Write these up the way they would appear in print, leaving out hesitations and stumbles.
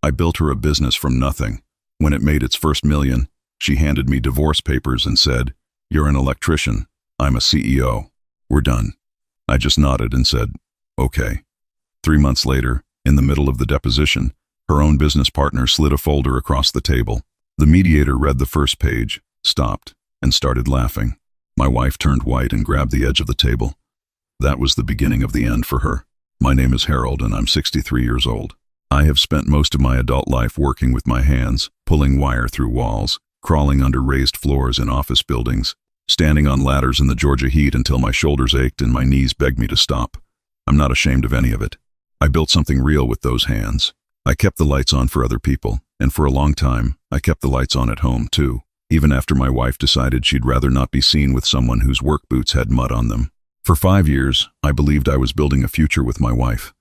I built her a business from nothing. When it made its first million, she handed me divorce papers and said, "You're an electrician. I'm a CEO. We're done." I just nodded and said, "Okay." 3 months later, in the middle of the deposition, her own business partner slid a folder across the table. The mediator read the first page, stopped, and started laughing. My wife turned white and grabbed the edge of the table. That was the beginning of the end for her. My name is Harold and I'm 63 years old. I have spent most of my adult life working with my hands, pulling wire through walls, crawling under raised floors in office buildings, standing on ladders in the Georgia heat until my shoulders ached and my knees begged me to stop. I'm not ashamed of any of it. I built something real with those hands. I kept the lights on for other people, and for a long time, I kept the lights on at home too, even after my wife decided she'd rather not be seen with someone whose work boots had mud on them. For 5 years, I believed I was building a future with my wife.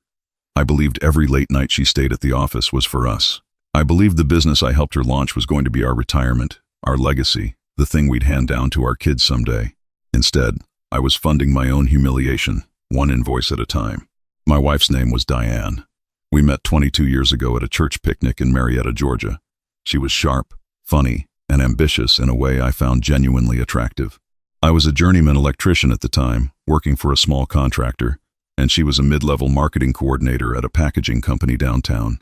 I believed every late night she stayed at the office was for us. I believed the business I helped her launch was going to be our retirement, our legacy, the thing we'd hand down to our kids someday. Instead, I was funding my own humiliation, one invoice at a time. My wife's name was Diane. We met 22 years ago at a church picnic in Marietta, Georgia. She was sharp, funny, and ambitious in a way I found genuinely attractive. I was a journeyman electrician at the time, working for a small contractor, and she was a mid-level marketing coordinator at a packaging company downtown.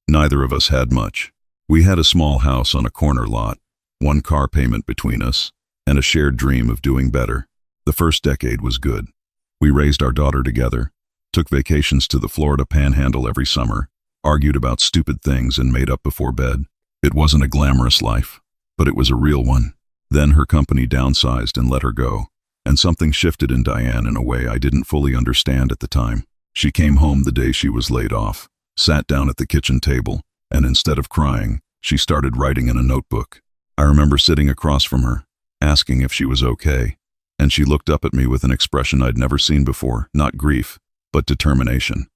Neither of us had much. We had a small house on a corner lot, one car payment between us, and a shared dream of doing better. The first decade was good. We raised our daughter together, took vacations to the Florida Panhandle every summer, argued about stupid things and made up before bed. It wasn't a glamorous life, but it was a real one. Then her company downsized and let her go, and something shifted in Diane in a way I didn't fully understand at the time. She came home the day she was laid off, sat down at the kitchen table, and instead of crying, she started writing in a notebook. I remember sitting across from her, asking if she was okay, and she looked up at me with an expression I'd never seen before, not grief, but determination.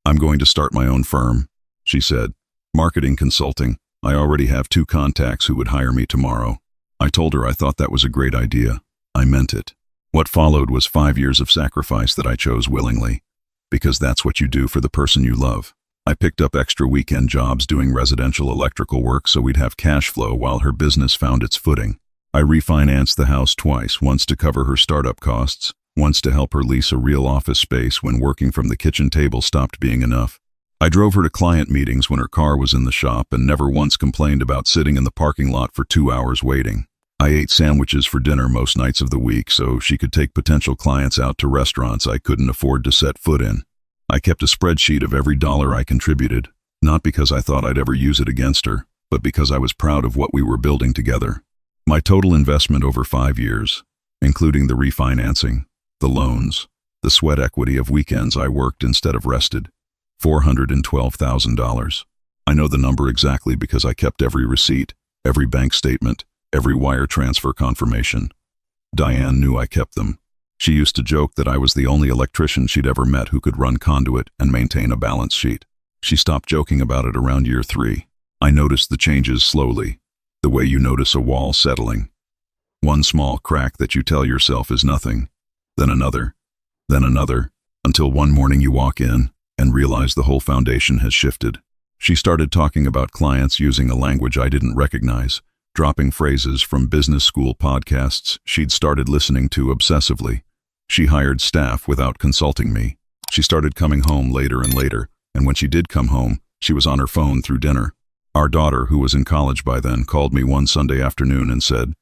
"I'm going to start my own firm," she said. "Marketing consulting. I already have 2 contacts who would hire me tomorrow." I told her I thought that was a great idea. I meant it. What followed was 5 years of sacrifice that I chose willingly, because that's what you do for the person you love. I picked up extra weekend jobs doing residential electrical work so we'd have cash flow while her business found its footing. I refinanced the house twice, once to cover her startup costs, once to help her lease a real office space when working from the kitchen table stopped being enough. I drove her to client meetings when her car was in the shop and never once complained about sitting in the parking lot for 2 hours waiting. I ate sandwiches for dinner most nights of the week so she could take potential clients out to restaurants I couldn't afford to set foot in. I kept a spreadsheet of every dollar I contributed, not because I thought I'd ever use it against her, but because I was proud of what we were building together. My total investment over 5 years, including the refinancing, the loans, the sweat equity of weekends I worked instead of rested, $412,000. I know the number exactly because I kept every receipt, every bank statement, every wire transfer confirmation. Diane knew I kept them. She used to joke that I was the only electrician she'd ever met who could run conduit and maintain a balance sheet. She stopped joking about it around year 3. I noticed the changes slowly, the way you notice a wall settling. One small crack that you tell yourself is nothing, then another, until one morning you walk in and realize the whole foundation has shifted. She started talking about clients using a language I didn't recognize, dropping phrases from business school podcasts she'd started listening to obsessively. She hired staff without consulting me. She started coming home later and later, and when she did come home, she was on her phone through dinner. Our daughter, who was in college by then, called me one Sunday afternoon and said,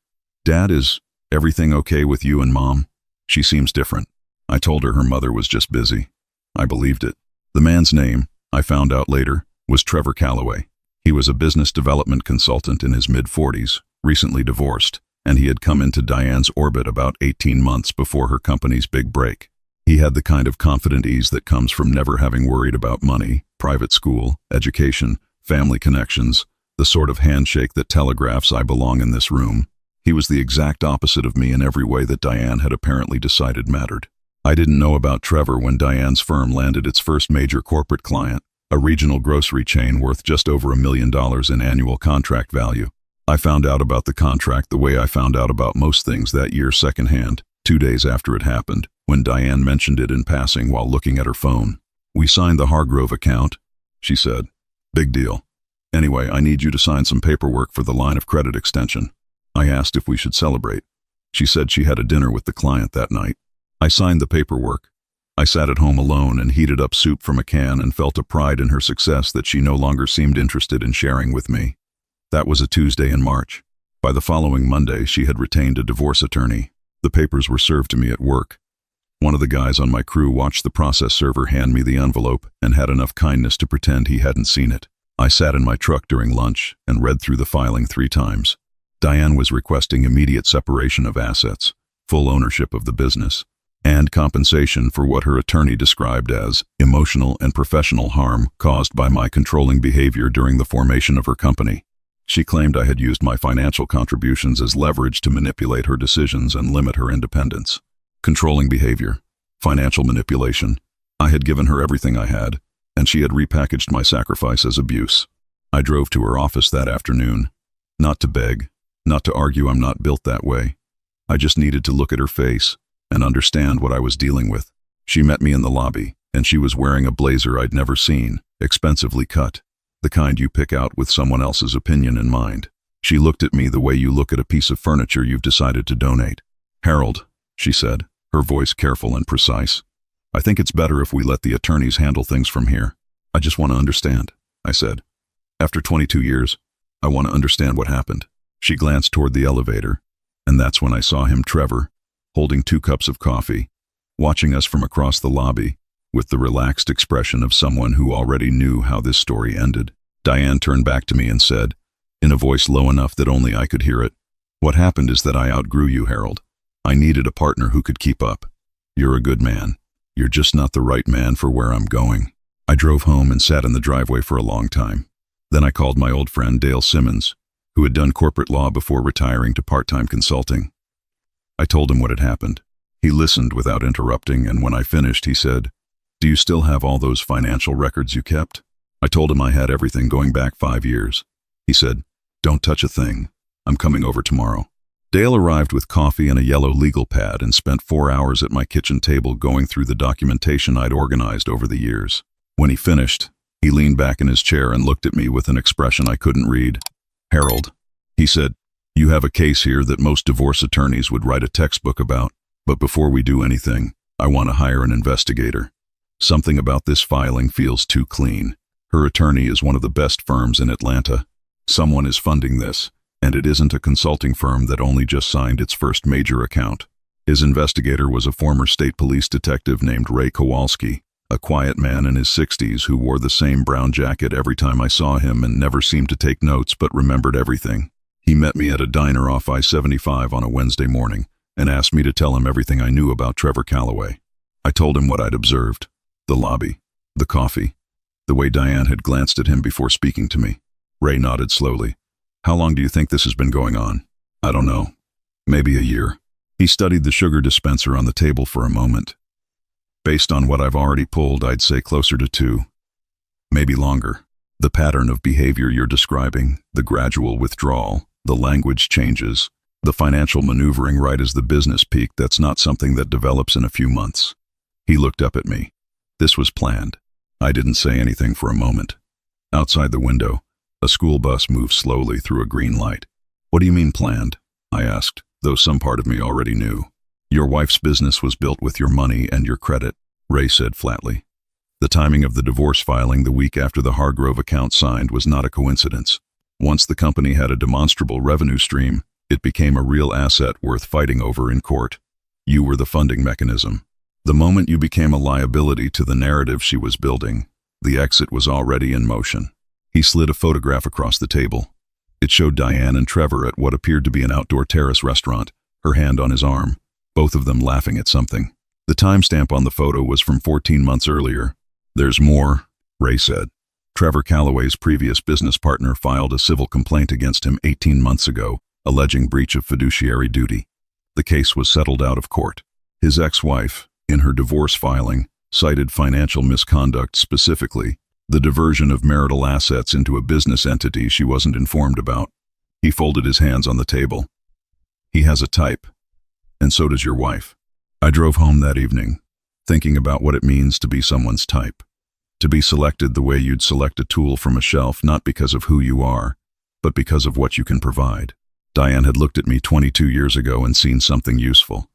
"Dad, is everything okay with you and Mom? She seems different." I told her mother was just busy. I believed it. The man's name, I found out later, was Trevor Calloway. He was a business development consultant in his mid-40s, recently divorced, and he had come into Diane's orbit about 18 months before her company's big break. He had the kind of confident ease that comes from never having worried about money, private school, education, family connections, the sort of handshake that telegraphs I belong in this room. He was the exact opposite of me in every way that Diane had apparently decided mattered. I didn't know about Trevor when Diane's firm landed its first major corporate client, a regional grocery chain worth just over $1 million in annual contract value. I found out about the contract the way I found out about most things that year secondhand, 2 days after it happened, when Diane mentioned it in passing while looking at her phone. "We signed the Hargrove account," she said. "Big deal. Anyway, I need you to sign some paperwork for the line of credit extension. I asked if we should celebrate. She said she had a dinner with the client that night. I signed the paperwork. I sat at home alone and heated up soup from a can and felt a pride in her success that she no longer seemed interested in sharing with me. That was a Tuesday in March. By the following Monday, she had retained a divorce attorney. The papers were served to me at work. One of the guys on my crew watched the process server hand me the envelope and had enough kindness to pretend he hadn't seen it. I sat in my truck during lunch and read through the filing 3 times. Diane was requesting immediate separation of assets, full ownership of the business, and compensation for what her attorney described as emotional and professional harm caused by my controlling behavior during the formation of her company. She claimed I had used my financial contributions as leverage to manipulate her decisions and limit her independence. Controlling behavior, financial manipulation. I had given her everything I had, and she had repackaged my sacrifice as abuse. I drove to her office that afternoon, not to beg, not to argue. I'm not built that way. I just needed to look at her face and understand what I was dealing with. She met me in the lobby, and she was wearing a blazer I'd never seen, expensively cut, the kind you pick out with someone else's opinion in mind. She looked at me the way you look at a piece of furniture you've decided to donate. "Harold," she said, her voice careful and precise, "I think it's better if we let the attorneys handle things from here. I just want to understand," I said. "After 22 years, I want to understand what happened." She glanced toward the elevator, and that's when I saw him, Trevor, holding 2 cups of coffee, watching us from across the lobby, with the relaxed expression of someone who already knew how this story ended. Diane turned back to me and said, in a voice low enough that only I could hear it, "What happened is that I outgrew you, Harold. I needed a partner who could keep up. You're a good man. You're just not the right man for where I'm going." I drove home and sat in the driveway for a long time. Then I called my old friend Dale Simmons, who had done corporate law before retiring to part-time consulting. I told him what had happened. He listened without interrupting, and when I finished, he said, "Do you still have all those financial records you kept?" I told him I had everything going back 5 years. He said, "Don't touch a thing. I'm coming over tomorrow." Dale arrived with coffee and a yellow legal pad and spent 4 hours at my kitchen table going through the documentation I'd organized over the years. When he finished, he leaned back in his chair and looked at me with an expression I couldn't read. "Harold," he said, "you have a case here that most divorce attorneys would write a textbook about, but before we do anything, I want to hire an investigator. Something about this filing feels too clean. Her attorney is one of the best firms in Atlanta. Someone is funding this, and it isn't a consulting firm that only just signed its first major account." His investigator was a former state police detective named Ray Kowalski, a quiet man in his 60s who wore the same brown jacket every time I saw him and never seemed to take notes but remembered everything. He met me at a diner off I-75 on a Wednesday morning and asked me to tell him everything I knew about Trevor Calloway. I told him what I'd observed: the lobby, the coffee, the way Diane had glanced at him before speaking to me. Ray nodded slowly. "How long do you think this has been going on?" "I don't know. Maybe a year." He studied the sugar dispenser on the table for a moment. "Based on what I've already pulled, I'd say closer to 2. Maybe longer. The pattern of behavior you're describing, the gradual withdrawal, the language changes, the financial maneuvering right as the business peak, that's not something that develops in a few months." He looked up at me. This was planned. I didn't say anything for a moment. Outside the window, a school bus moved slowly through a green light. "What do you mean planned?" I asked, though some part of me already knew. "Your wife's business was built with your money and your credit," Ray said flatly. The timing of the divorce filing the week after the Hargrove account signed was not a coincidence. Once the company had a demonstrable revenue stream, it became a real asset worth fighting over in court. You were the funding mechanism. The moment you became a liability to the narrative she was building, the exit was already in motion. He slid a photograph across the table. It showed Diane and Trevor at what appeared to be an outdoor terrace restaurant, her hand on his arm, both of them laughing at something. The timestamp on the photo was from 14 months earlier. "There's more," Ray said. Trevor Calloway's previous business partner filed a civil complaint against him 18 months ago, alleging breach of fiduciary duty. The case was settled out of court. His ex-wife, in her divorce filing, cited financial misconduct, specifically the diversion of marital assets into a business entity she wasn't informed about. He folded his hands on the table. "He has a type, and so does your wife." I drove home that evening, thinking about what it means to be someone's type. To be selected the way you'd select a tool from a shelf, not because of who you are, but because of what you can provide. Diane had looked at me 22 years ago and seen something useful.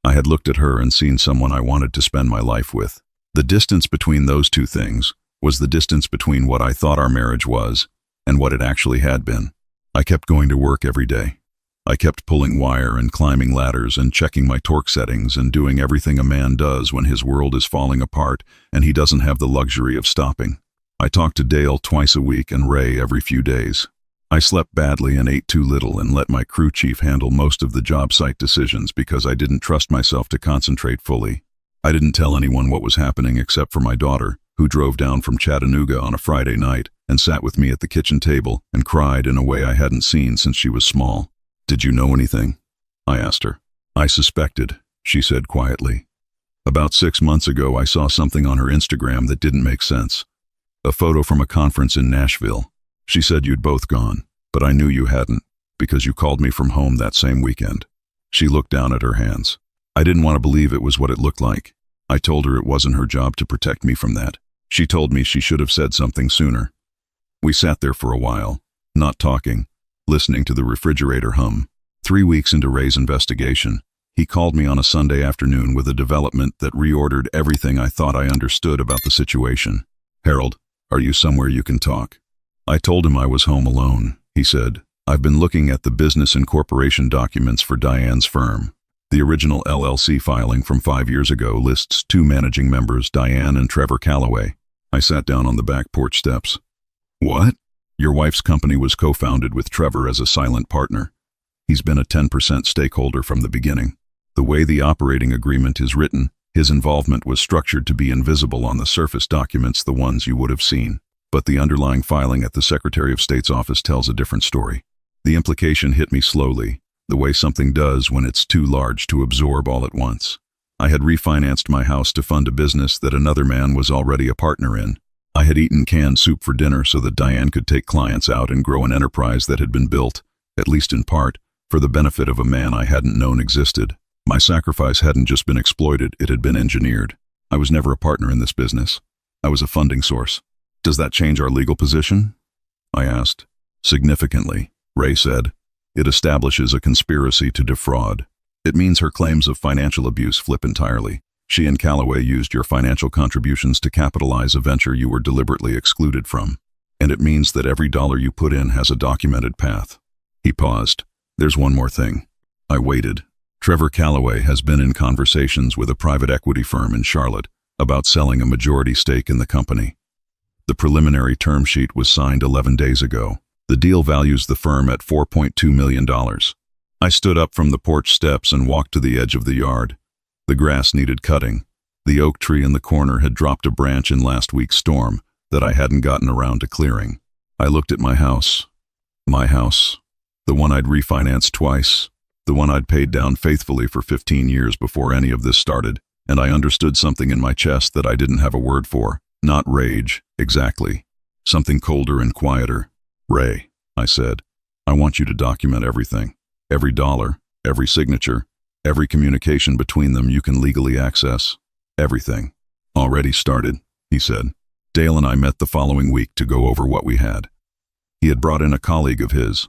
I had looked at her and seen someone I wanted to spend my life with. The distance between those two things was the distance between what I thought our marriage was and what it actually had been. I kept going to work every day. I kept pulling wire and climbing ladders and checking my torque settings and doing everything a man does when his world is falling apart and he doesn't have the luxury of stopping. I talked to Dale twice a week and Ray every few days. I slept badly and ate too little and let my crew chief handle most of the job site decisions because I didn't trust myself to concentrate fully. I didn't tell anyone what was happening except for my daughter, who drove down from Chattanooga on a Friday night and sat with me at the kitchen table and cried in a way I hadn't seen since she was small. "Did you know anything?" I asked her. "I suspected," she said quietly. "About 6 months ago, I saw something on her Instagram that didn't make sense. A photo from a conference in Nashville. She said you'd both gone, but I knew you hadn't, because you called me from home that same weekend." She looked down at her hands. I didn't want to believe it was what it looked like. I told her it wasn't her job to protect me from that. She told me she should have said something sooner. We sat there for a while, not talking, listening to the refrigerator hum. 3 weeks into Ray's investigation, he called me on a Sunday afternoon with a development that reordered everything I thought I understood about the situation. "Harold, are you somewhere you can talk?" I told him I was home alone. He said, "I've been looking at the business incorporation documents for Diane's firm. The original LLC filing from 5 years ago lists 2 managing members, Diane and Trevor Calloway." I sat down on the back porch steps. "What?" "Your wife's company was co-founded with Trevor as a silent partner. He's been a 10% stakeholder from the beginning. The way the operating agreement is written, his involvement was structured to be invisible on the surface documents, the ones you would have seen. But the underlying filing at the Secretary of State's office tells a different story." The implication hit me slowly, the way something does when it's too large to absorb all at once. I had refinanced my house to fund a business that another man was already a partner in. I had eaten canned soup for dinner so that Diane could take clients out and grow an enterprise that had been built, at least in part, for the benefit of a man I hadn't known existed. My sacrifice hadn't just been exploited, it had been engineered. I was never a partner in this business. I was a funding source. "Does that change our legal position?" I asked. "Significantly," Ray said. "It establishes a conspiracy to defraud. It means her claims of financial abuse flip entirely. She and Calloway used your financial contributions to capitalize a venture you were deliberately excluded from. And it means that every dollar you put in has a documented path." He paused. "There's one more thing." I waited. "Trevor Calloway has been in conversations with a private equity firm in Charlotte about selling a majority stake in the company. The preliminary term sheet was signed 11 days ago. The deal values the firm at $4.2 million. I stood up from the porch steps and walked to the edge of the yard. The grass needed cutting. The oak tree in the corner had dropped a branch in last week's storm that I hadn't gotten around to clearing. I looked at my house. My house. The one I'd refinanced twice. The one I'd paid down faithfully for 15 years before any of this started. And I understood something in my chest that I didn't have a word for. Not rage, exactly. Something colder and quieter. "Ray," I said, "I want you to document everything. Every dollar, every signature, every communication between them you can legally access. Everything." "Already started," he said. "Dale and I met the following week to go over what we had." He had brought in a colleague of his,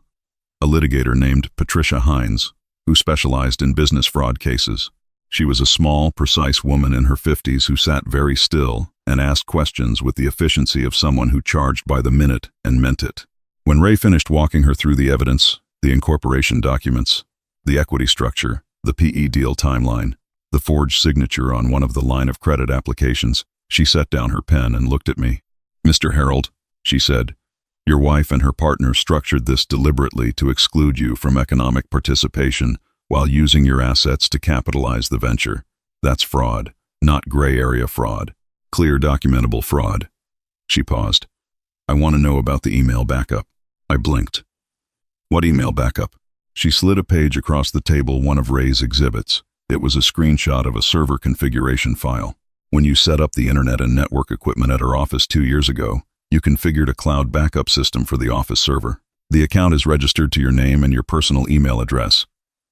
a litigator named Patricia Hines, who specialized in business fraud cases. She was a small, precise woman in her 50s who sat very still and asked questions with the efficiency of someone who charged by the minute and meant it. When Ray finished walking her through the evidence, the incorporation documents, the equity structure, the PE deal timeline, the forged signature on one of the line of credit applications, she set down her pen and looked at me. "Mr. Harold," she said, "your wife and her partner structured this deliberately to exclude you from economic participation while using your assets to capitalize the venture. That's fraud, not gray area fraud. Clear, documentable fraud." She paused. "I want to know about the email backup." I blinked. "What email backup?" She slid a page across the table, one of Ray's exhibits. It was a screenshot of a server configuration file. "When you set up the internet and network equipment at her office 2 years ago, you configured a cloud backup system for the office server. The account is registered to your name and your personal email address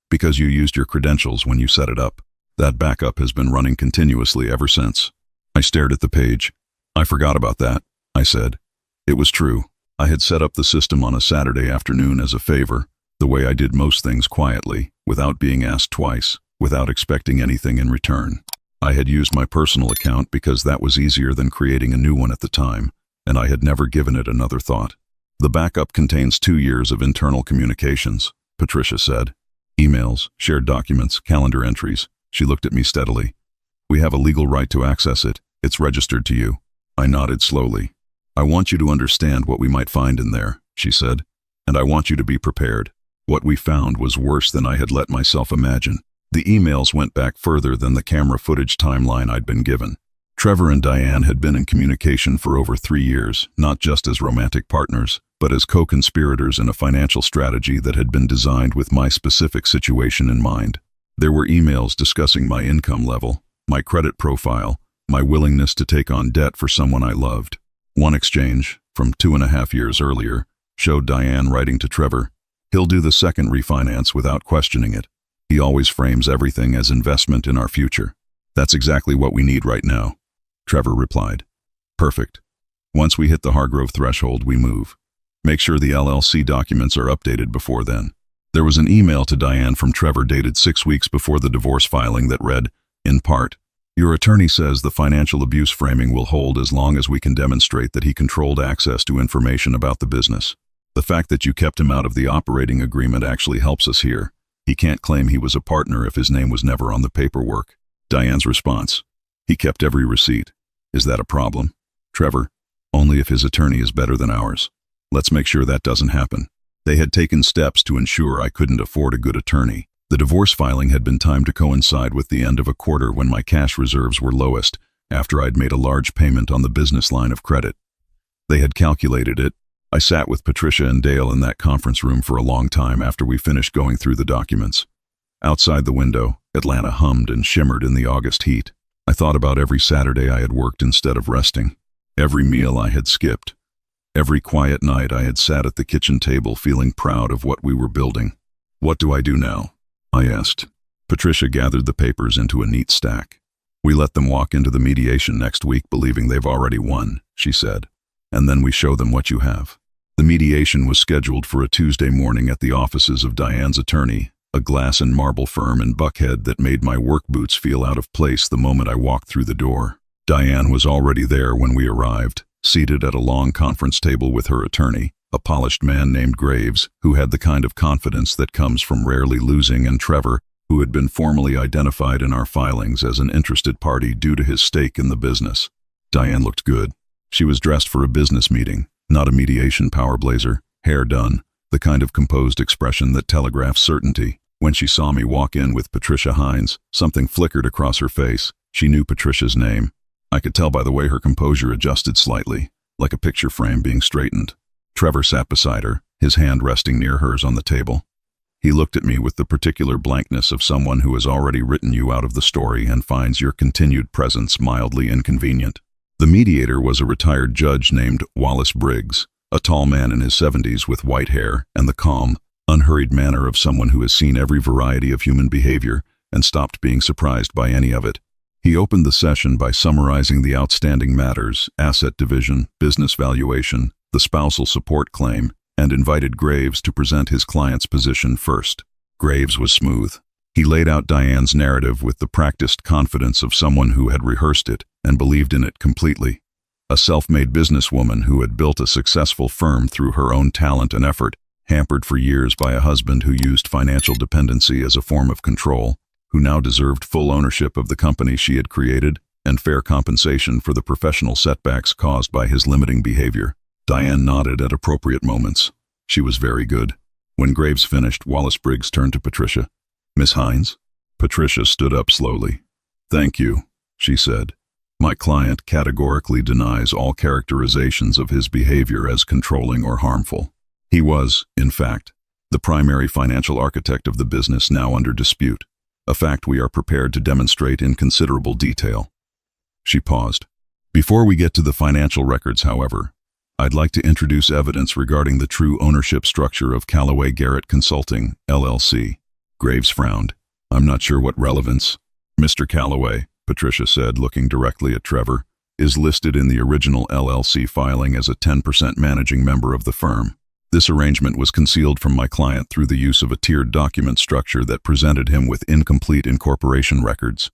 because you used your credentials when you set it up. That backup has been running continuously ever since." I stared at the page. I forgot about that, I said. It was true. I had set up the system on a Saturday afternoon as a favor, the way I did most things quietly, without being asked twice, without expecting anything in return. I had used my personal account because that was easier than creating a new one at the time, and I had never given it another thought. The backup contains 2 years of internal communications, Patricia said. Emails, shared documents, calendar entries. She looked at me steadily. We have a legal right to access it. It's registered to you. I nodded slowly. I want you to understand what we might find in there, she said, and I want you to be prepared. What we found was worse than I had let myself imagine. The emails went back further than the camera footage timeline I'd been given. Trevor and Diane had been in communication for over 3 years, not just as romantic partners, but as co-conspirators in a financial strategy that had been designed with my specific situation in mind. There were emails discussing my income level, my credit profile, my willingness to take on debt for someone I loved. One exchange, from 2.5 years earlier, showed Diane writing to Trevor, "He'll do the second refinance without questioning it. He always frames everything as investment in our future. That's exactly what we need right now," Trevor replied. "Perfect. Once we hit the Hargrove threshold, we move. Make sure the LLC documents are updated before then." There was an email to Diane from Trevor dated 6 weeks before the divorce filing that read, in part, "Your attorney says the financial abuse framing will hold as long as we can demonstrate that he controlled access to information about the business. The fact that you kept him out of the operating agreement actually helps us here. He can't claim he was a partner if his name was never on the paperwork." Diane's response, "He kept every receipt. Is that a problem?" Trevor, "Only if his attorney is better than ours. Let's make sure that doesn't happen." They had taken steps to ensure I couldn't afford a good attorney. The divorce filing had been timed to coincide with the end of a quarter when my cash reserves were lowest, after I'd made a large payment on the business line of credit. They had calculated it. I sat with Patricia and Dale in that conference room for a long time after we finished going through the documents. Outside the window, Atlanta hummed and shimmered in the August heat. I thought about every Saturday I had worked instead of resting, every meal I had skipped, every quiet night I had sat at the kitchen table feeling proud of what we were building. "What do I do now?" I asked. Patricia gathered the papers into a neat stack. "We let them walk into the mediation next week believing they've already won," she said, "and then we show them what you have." The mediation was scheduled for a Tuesday morning at the offices of Diane's attorney, a glass and marble firm in Buckhead that made my work boots feel out of place the moment I walked through the door. Diane was already there when we arrived, seated at a long conference table with her attorney, a polished man named Graves, who had the kind of confidence that comes from rarely losing, and Trevor, who had been formally identified in our filings as an interested party due to his stake in the business. Diane looked good. She was dressed for a business meeting, not a mediation power blazer, hair done, the kind of composed expression that telegraphs certainty. When she saw me walk in with Patricia Hines, something flickered across her face. She knew Patricia's name. I could tell by the way her composure adjusted slightly, like a picture frame being straightened. Trevor sat beside her, his hand resting near hers on the table. He looked at me with the particular blankness of someone who has already written you out of the story and finds your continued presence mildly inconvenient. The mediator was a retired judge named Wallace Briggs, a tall man in his 70s with white hair and the calm, unhurried manner of someone who has seen every variety of human behavior and stopped being surprised by any of it. He opened the session by summarizing the outstanding matters, asset division, business valuation, the spousal support claim, and invited Graves to present his client's position first. Graves was smooth. He laid out Diane's narrative with the practiced confidence of someone who had rehearsed it and believed in it completely. A self-made businesswoman who had built a successful firm through her own talent and effort, hampered for years by a husband who used financial dependency as a form of control, who now deserved full ownership of the company she had created and fair compensation for the professional setbacks caused by his limiting behavior. Diane nodded at appropriate moments. She was very good. When Graves finished, Wallace Briggs turned to Patricia. "Miss Hines?" Patricia stood up slowly. "Thank you," she said. "My client categorically denies all characterizations of his behavior as controlling or harmful. He was, in fact, the primary financial architect of the business now under dispute, a fact we are prepared to demonstrate in considerable detail." She paused. "Before we get to the financial records, however, I'd like to introduce evidence regarding the true ownership structure of Callaway Garrett Consulting, LLC. Graves frowned. "I'm not sure what relevance." "Mr. Callaway," Patricia said, looking directly at Trevor, is listed in the original LLC filing as a 10% managing member of the firm. This arrangement was concealed from my client through the use of a tiered document structure that presented him with incomplete incorporation records.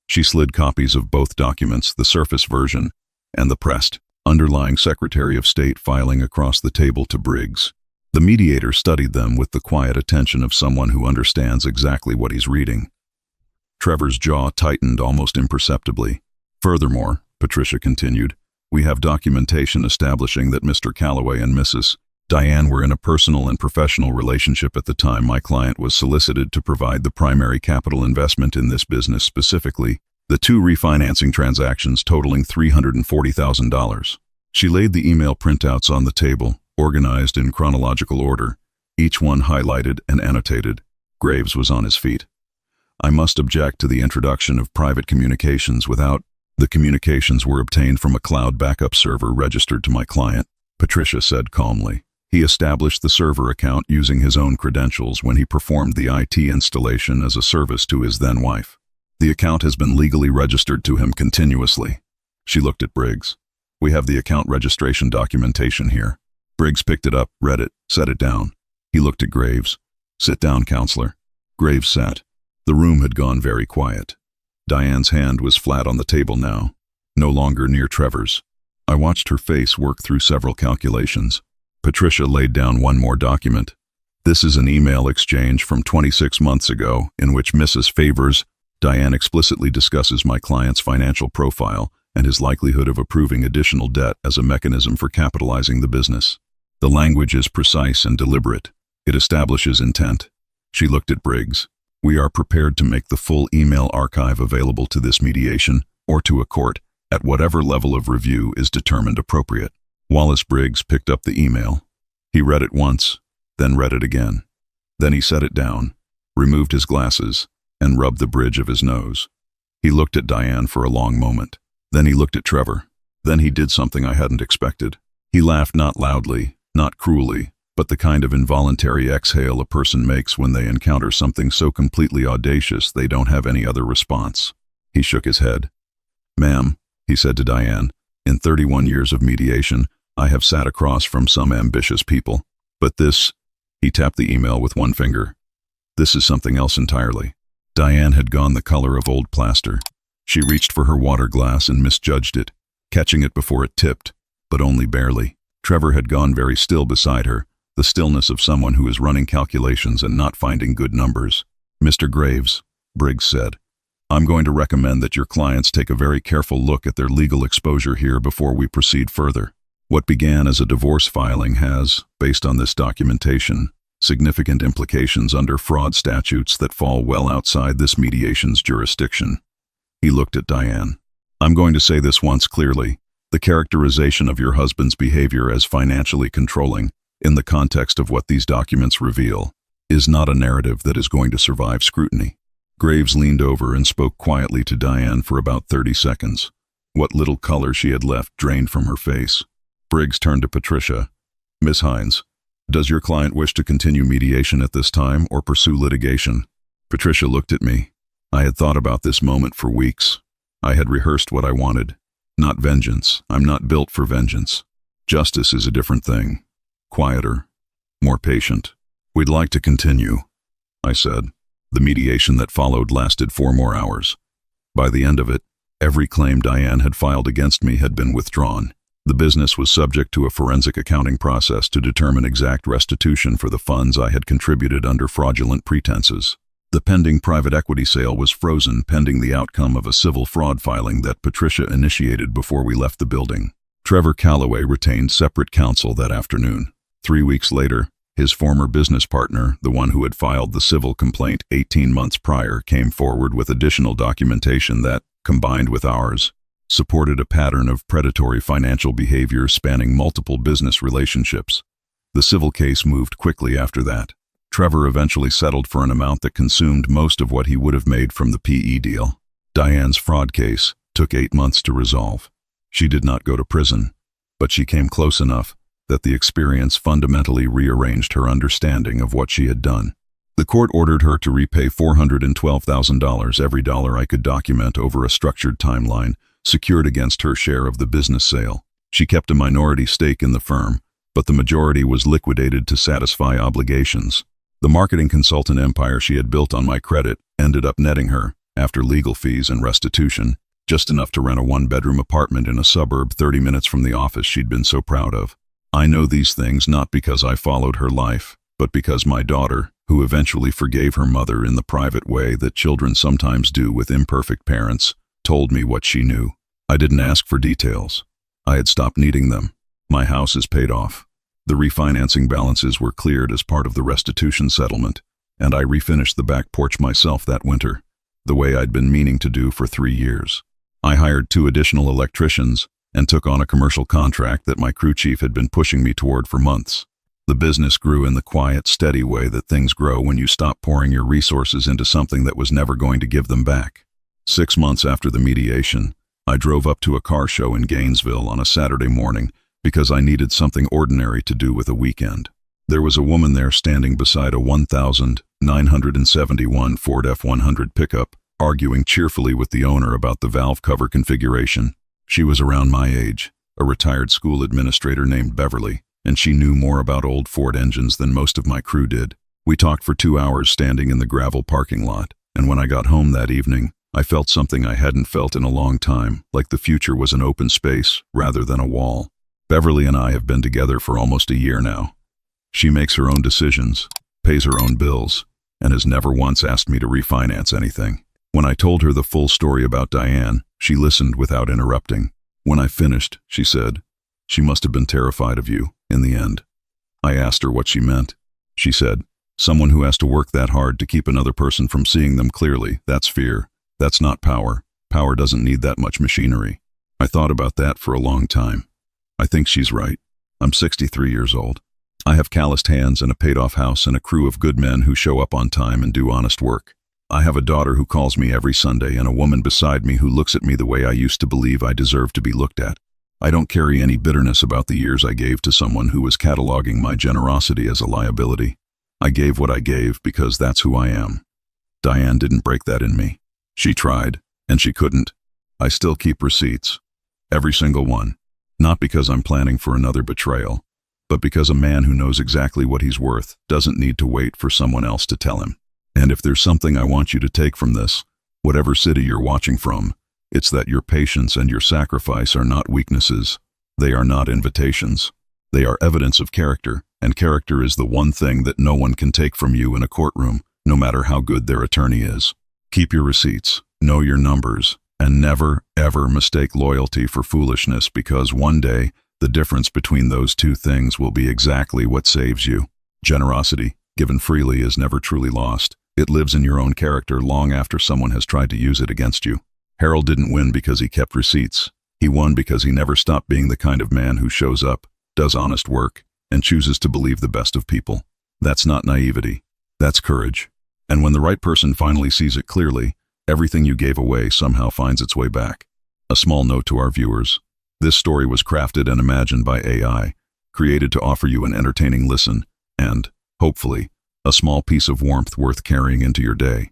She slid copies of both documents, the surface version and the pressed, underlying Secretary of State filing, across the table to Briggs. The mediator studied them with the quiet attention of someone who understands exactly what he's reading. Trevor's jaw tightened almost imperceptibly. Furthermore, Patricia continued, we have documentation establishing that Mr. Calloway and Mrs. Diane were in a personal and professional relationship at the time my client was solicited to provide the primary capital investment in this business, specifically the 2 refinancing transactions totaling $340,000. She laid the email printouts on the table, organized in chronological order, each one highlighted and annotated. Graves was on his feet. I must object to the introduction of private communications without. The communications were obtained from a cloud backup server registered to my client, Patricia said calmly. He established the server account using his own credentials when he performed the IT installation as a service to his then-wife. The account has been legally registered to him continuously. She looked at Briggs. We have the account registration documentation here. Briggs picked it up, read it, set it down. He looked at Graves. Sit down, counselor. Graves sat. The room had gone very quiet. Diane's hand was flat on the table now, no longer near Trevor's. I watched her face work through several calculations. Patricia laid down one more document. This is an email exchange from 26 months ago in which Mrs. Favors, Diane, explicitly discusses my client's financial profile and his likelihood of approving additional debt as a mechanism for capitalizing the business. The language is precise and deliberate. It establishes intent. She looked at Briggs. We are prepared to make the full email archive available to this mediation or to a court at whatever level of review is determined appropriate. Wallace Briggs picked up the email. He read it once, then read it again. Then he set it down, removed his glasses, and rubbed the bridge of his nose. He looked at Diane for a long moment. Then he looked at Trevor. Then he did something I hadn't expected. He laughed, not loudly, not cruelly, but the kind of involuntary exhale a person makes when they encounter something so completely audacious they don't have any other response. He shook his head. Ma'am, he said to Diane, in 31 years of mediation, I have sat across from some ambitious people. But this, he tapped the email with one finger. This is something else entirely. Diane had gone the color of old plaster. She reached for her water glass and misjudged it, catching it before it tipped, but only barely. Trevor had gone very still beside her, the stillness of someone who is running calculations and not finding good numbers. Mr. Graves, Briggs said, I'm going to recommend that your clients take a very careful look at their legal exposure here before we proceed further. What began as a divorce filing has, based on this documentation, significant implications under fraud statutes that fall well outside this mediation's jurisdiction. He looked at Diane. I'm going to say this once clearly. The characterization of your husband's behavior as financially controlling, in the context of what these documents reveal, is not a narrative that is going to survive scrutiny. Graves leaned over and spoke quietly to Diane for about 30 seconds. What little color she had left drained from her face. Briggs turned to Patricia. Miss Hines, does your client wish to continue mediation at this time or pursue litigation? Patricia looked at me. I had thought about this moment for weeks. I had rehearsed what I wanted. Not vengeance. I'm not built for vengeance. Justice is a different thing. Quieter. More patient. We'd like to continue, I said. The mediation that followed lasted 4 more hours. By the end of it, every claim Diane had filed against me had been withdrawn. The business was subject to a forensic accounting process to determine exact restitution for the funds I had contributed under fraudulent pretenses. The pending private equity sale was frozen pending the outcome of a civil fraud filing that Patricia initiated before we left the building. Trevor Calloway retained separate counsel that afternoon. 3 weeks later, his former business partner, the one who had filed the civil complaint 18 months prior, came forward with additional documentation that, combined with ours, supported a pattern of predatory financial behavior spanning multiple business relationships. The civil case moved quickly after that. Trevor eventually settled for an amount that consumed most of what he would have made from the PE deal. Diane's fraud case took 8 months to resolve. She did not go to prison, but she came close enough that the experience fundamentally rearranged her understanding of what she had done. The court ordered her to repay $412,000, every dollar I could document over a structured timeline, secured against her share of the business sale. She kept a minority stake in the firm, but the majority was liquidated to satisfy obligations. The marketing consultant empire she had built on my credit ended up netting her, after legal fees and restitution, just enough to rent a one-bedroom apartment in a suburb 30 minutes from the office she'd been so proud of. I know these things not because I followed her life, but because my daughter, who eventually forgave her mother in the private way that children sometimes do with imperfect parents, told me what she knew. I didn't ask for details. I had stopped needing them. My house is paid off. The refinancing balances were cleared as part of the restitution settlement, and I refinished the back porch myself that winter, the way I'd been meaning to do for 3 years. I hired 2 additional electricians and took on a commercial contract that my crew chief had been pushing me toward for months. The business grew in the quiet, steady way that things grow when you stop pouring your resources into something that was never going to give them back. 6 months after the mediation, I drove up to a car show in Gainesville on a Saturday morning because I needed something ordinary to do with a weekend. There was a woman there standing beside a 1971 Ford F-100 pickup, arguing cheerfully with the owner about the valve cover configuration. She was around my age, a retired school administrator named Beverly, and she knew more about old Ford engines than most of my crew did. We talked for 2 hours standing in the gravel parking lot, and when I got home that evening, I felt something I hadn't felt in a long time, like the future was an open space rather than a wall. Beverly and I have been together for almost a year now. She makes her own decisions, pays her own bills, and has never once asked me to refinance anything. When I told her the full story about Diane, she listened without interrupting. When I finished, she said, "She must have been terrified of you, in the end." I asked her what she meant. She said, "Someone who has to work that hard to keep another person from seeing them clearly, that's fear. That's not power. Power doesn't need that much machinery." I thought about that for a long time. I think she's right. I'm 63 years old. I have calloused hands and a paid-off house and a crew of good men who show up on time and do honest work. I have a daughter who calls me every Sunday and a woman beside me who looks at me the way I used to believe I deserved to be looked at. I don't carry any bitterness about the years I gave to someone who was cataloging my generosity as a liability. I gave what I gave because that's who I am. Diane didn't break that in me. She tried, and she couldn't. I still keep receipts. Every single one. Not because I'm planning for another betrayal, but because a man who knows exactly what he's worth doesn't need to wait for someone else to tell him. And if there's something I want you to take from this, whatever city you're watching from, it's that your patience and your sacrifice are not weaknesses. They are not invitations. They are evidence of character, and character is the one thing that no one can take from you in a courtroom, no matter how good their attorney is. Keep your receipts, know your numbers, and never, ever mistake loyalty for foolishness, because one day, the difference between those two things will be exactly what saves you. Generosity, given freely, is never truly lost. It lives in your own character long after someone has tried to use it against you. Harold didn't win because he kept receipts. He won because he never stopped being the kind of man who shows up, does honest work, and chooses to believe the best of people. That's not naivety. That's courage. And when the right person finally sees it clearly, everything you gave away somehow finds its way back. A small note to our viewers. This story was crafted and imagined by AI, created to offer you an entertaining listen and, hopefully, a small piece of warmth worth carrying into your day.